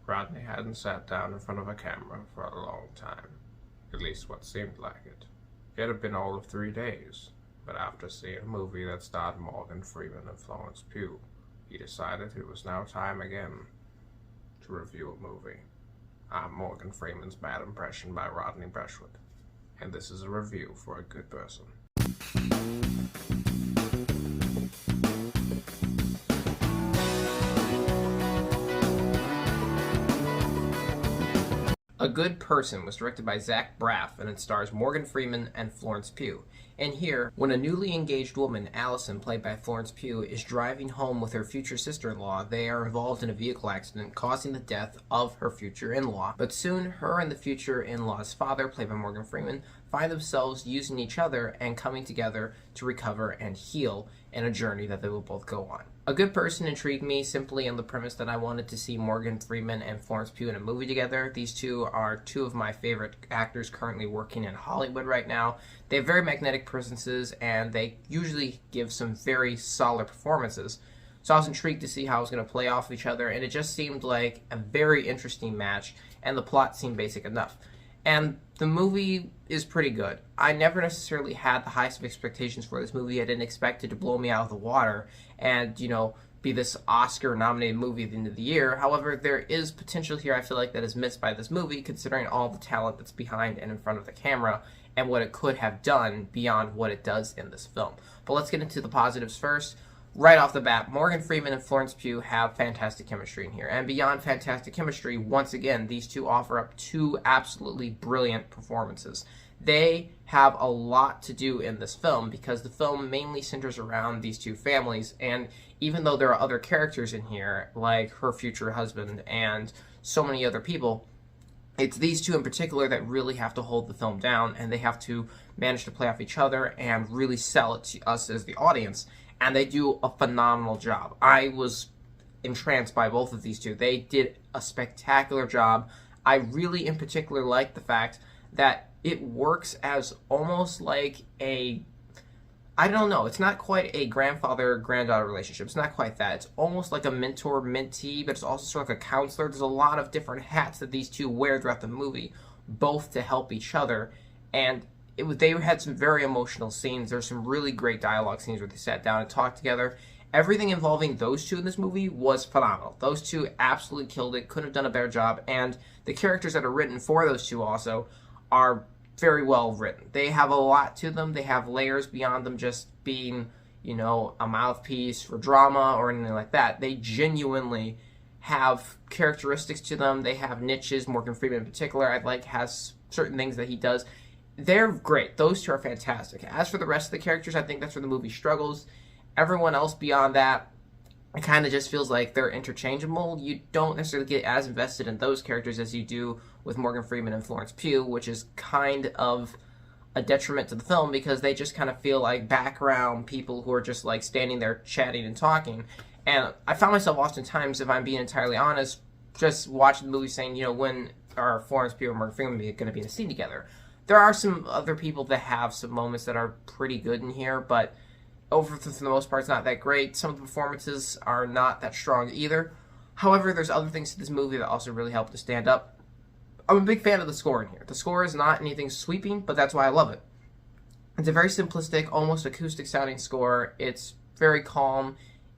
Rodney hadn't sat down in front of a camera for a long time, at least what seemed like it. It had been all of 3 days, but after seeing a movie that starred Morgan Freeman and Florence Pugh, he decided it was now time again to review a movie. I'm Morgan Freeman's bad impression by Rodney Brushwood, and this is a review for a good person. A Good Person was directed by Zach Braff, and it stars Morgan Freeman and Florence Pugh. And here, when a newly engaged woman, Allison, played by Florence Pugh, is driving home with her future sister-in-law, they are involved in a vehicle accident causing the death of her future in-law. But soon, her and the future in-law's father, played by Morgan Freeman, find themselves using each other and coming together to recover and heal in a journey that they will both go on. A Good Person intrigued me simply on the premise that I wanted to see Morgan Freeman and Florence Pugh in a movie together. These two are two of my favorite actors currently working in Hollywood right now. They have very magnetic presences, and they usually give some very solid performances. So I was intrigued to see how it was going to play off each other, and it just seemed like a very interesting match, and the plot seemed basic enough. And the movie is pretty good. I never necessarily had the highest of expectations for this movie. I didn't expect it to blow me out of the water and, be this Oscar-nominated movie at the end of the year. However, there is potential here, I feel like, that is missed by this movie, considering all the talent that's behind and in front of the camera and what it could have done beyond what it does in this film. But let's get into the positives first. Right off the bat, Morgan Freeman and Florence Pugh have fantastic chemistry in here. And beyond fantastic chemistry, once again, these two offer up two absolutely brilliant performances. They have a lot to do in this film because the film mainly centers around these two families. And even though there are other characters in here, like her future husband and so many other people, it's these two in particular that really have to hold the film down, and they have to manage to play off each other and really sell it to us as the audience. And they do a phenomenal job. I was entranced by both of these two. They did a spectacular job. I really, in particular, like the fact that it works as almost like I don't know, it's not quite a grandfather-granddaughter relationship. It's not quite that. It's almost like a mentor-mentee, but it's also sort of like a counselor. There's a lot of different hats that these two wear throughout the movie, both to help each other. And they had some very emotional scenes. There's some really great dialogue scenes where they sat down and talked together. Everything involving those two in this movie was phenomenal. Those two absolutely killed it, couldn't have done a better job, and the characters that are written for those two also are very well written. They have a lot to them. They have layers beyond them just being, a mouthpiece for drama or anything like that. They genuinely have characteristics to them. They have niches. Morgan Freeman in particular, has certain things that he does. They're great. Those two are fantastic. As for the rest of the characters, I think that's where the movie struggles. Everyone else beyond that, it kind of just feels like they're interchangeable. You don't necessarily get as invested in those characters as you do with Morgan Freeman and Florence Pugh, which is kind of a detriment to the film because they just kind of feel like background people who are just like standing there chatting and talking. And I found myself oftentimes, if I'm being entirely honest, just watching the movie saying, when are Florence Pugh and Morgan Freeman going to be in a scene together? There are some other people that have some moments that are pretty good in here, but for the most part, it's not that great. Some of the performances are not that strong either. However, there's other things to this movie that also really help to stand up. I'm a big fan of the score in here. The score is not anything sweeping, but that's why I love it. It's a very simplistic, almost acoustic-sounding score. It's very calm.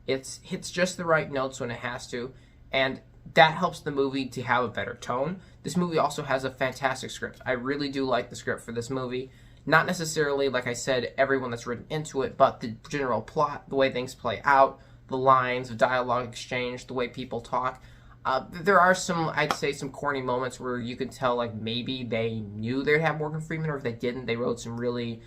It hits just the right notes when it has to, and that helps the movie to have a better tone. This movie also has a fantastic script. I really do like the script for this movie. Not necessarily, like I said, everyone that's written into it, but the general plot, the way things play out, the lines of dialogue exchange, the way people talk. There are I'd say, some corny moments where you can tell, like, maybe they knew they'd have Morgan Freeman, or if they didn't, they wrote some really,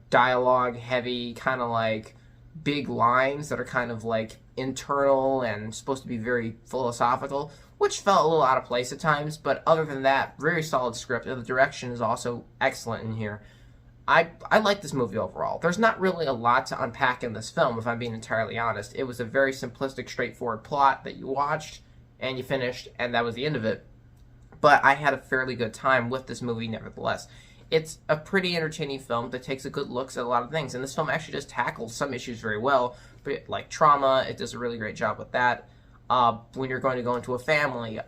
dialogue-heavy, kind of like big lines that are kind of like internal and supposed to be very philosophical, which felt a little out of place at times, but other than that, very solid script, and the direction is also excellent in here. I like this movie overall. There's not really a lot to unpack in this film, if I'm being entirely honest. It was a very simplistic, straightforward plot that you watched, and you finished, and that was the end of it. But I had a fairly good time with this movie nevertheless. It's a pretty entertaining film that takes a good look at a lot of things, and this film actually just tackles some issues very well, but like trauma, it does a really great job with that. when you're going to go into a family,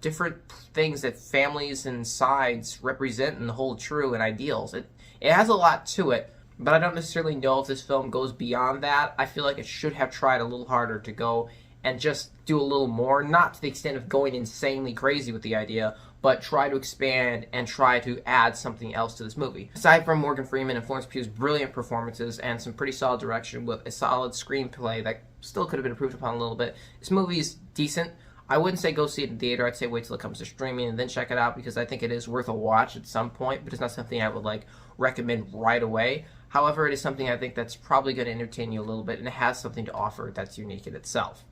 different things that families and sides represent and hold true and ideals. It has a lot to it, but I don't necessarily know if this film goes beyond that. I feel like it should have tried a little harder to go and just do a little more, not to the extent of going insanely crazy with the idea, but try to expand and try to add something else to this movie. Aside from Morgan Freeman and Florence Pugh's brilliant performances and some pretty solid direction with a solid screenplay that still could have been improved upon a little bit, this movie is decent. I wouldn't say go see it in theater. I'd say wait till it comes to streaming and then check it out, because I think it is worth a watch at some point, but it's not something I would recommend right away. However, it is something I think that's probably going to entertain you a little bit, and it has something to offer that's unique in itself.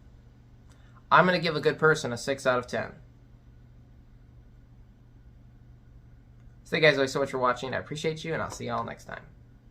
I'm going to give A Good Person a 6 out of 10. So thank you guys so much for watching. I appreciate you, and I'll see you all next time.